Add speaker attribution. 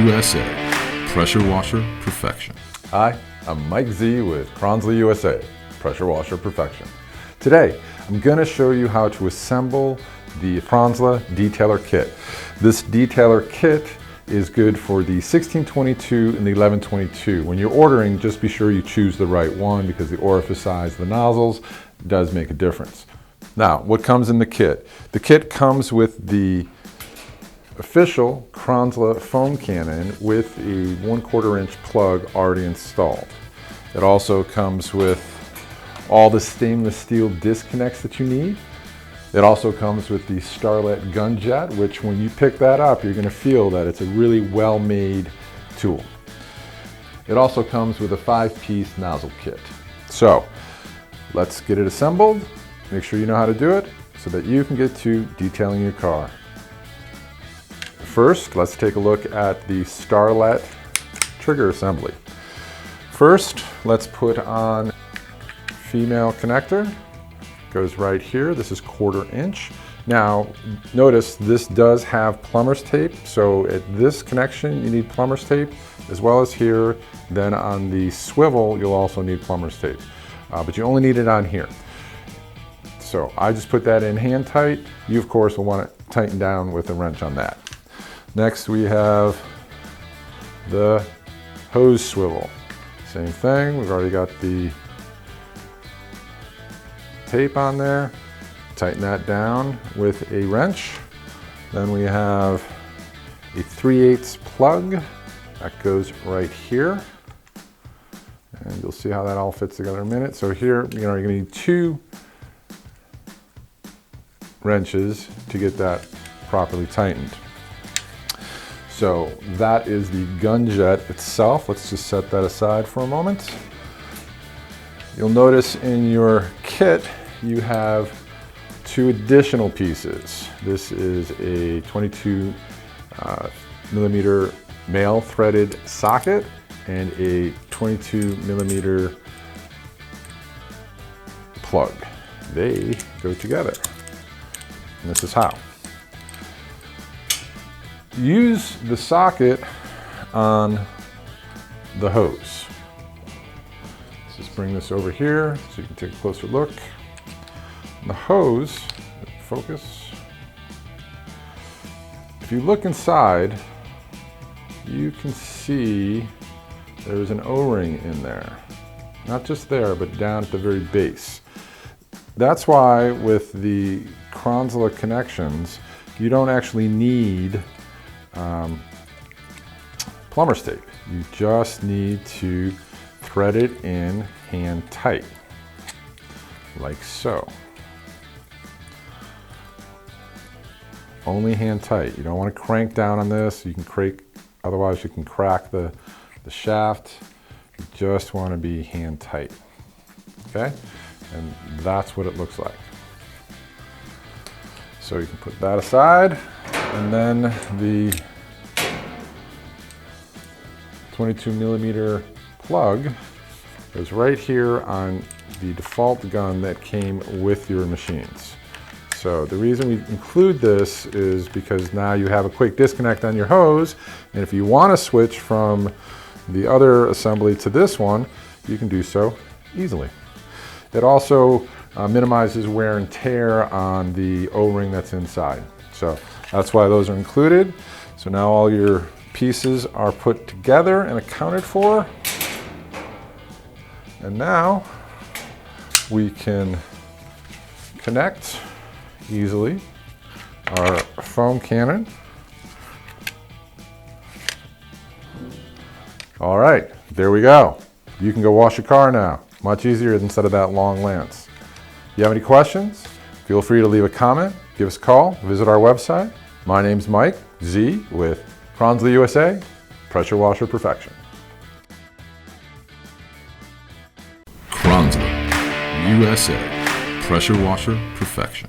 Speaker 1: USA, pressure washer perfection.
Speaker 2: Hi, I'm Mike Z with Kranzle USA, pressure washer perfection. Today, I'm going to show you how to assemble the Kranzle detailer kit. This detailer kit is good for the 1622 and the 1122. When you're ordering, just be sure you choose the right one because the orifice size of the nozzles does make a difference. Now, what comes in the kit? The kit comes with the official Kranzle foam cannon with a 1/4 inch plug already installed. It also comes with all the stainless steel disconnects that you need. It also comes with the Starlet gun jet, which when you pick that up, you're going to feel that it's a really well-made tool. It also comes with a 5-piece nozzle kit. So let's get it assembled. Make sure you know how to do it so that you can get to detailing your car. First, let's take a look at the Starlet trigger assembly. First, let's put on female connector. Goes right here. This is 1/4 inch. Now, notice this does have plumber's tape. So at this connection, you need plumber's tape, as well as here. Then on the swivel, you'll also need plumber's tape. But you only need it on here. So I just put that in hand tight. You, of course, will want to tighten down with a wrench on that. Next, we have the hose swivel. Same thing, we've already got the tape on there. Tighten that down with a wrench. Then we have a 3/8 plug that goes right here. And you'll see how that all fits together in a minute. So here, you're gonna need 2 wrenches to get that properly tightened. So that is the gun jet itself. Let's just set that aside for a moment. You'll notice in your kit, you have 2 additional pieces. This is a 22 millimeter male threaded socket and a 22 millimeter plug. They go together. And this is how. Use the socket on the hose. Let's just bring this over here so you can take a closer look. The hose, focus. If you look inside, you can see there's an O-ring in there. Not just there, but down at the very base. That's why with the Kranzle connections, you don't actually need plumber's tape. You just need to thread it in hand tight, like so. Only hand tight. You don't want to crank down on this. You can crank, otherwise you can crack the shaft. You just want to be hand tight. Okay? And that's what it looks like. So you can put that aside, and then the 22 millimeter plug goes right here on the default gun that came with your machines. So the reason we include this is because now you have a quick disconnect on your hose, and if you want to switch from the other assembly to this one, you can do so easily. It also minimizes wear and tear on the O-ring that's inside. So that's why those are included. So now all your pieces are put together and accounted for. And now we can connect easily our foam cannon. All right, there we go. You can go wash your car now. Much easier instead of that long lance. If you have any questions, feel free to leave a comment, give us a call, visit our website. My name's Mike Z with Kranzle USA, pressure washer perfection.
Speaker 1: Kranzle USA, pressure washer perfection.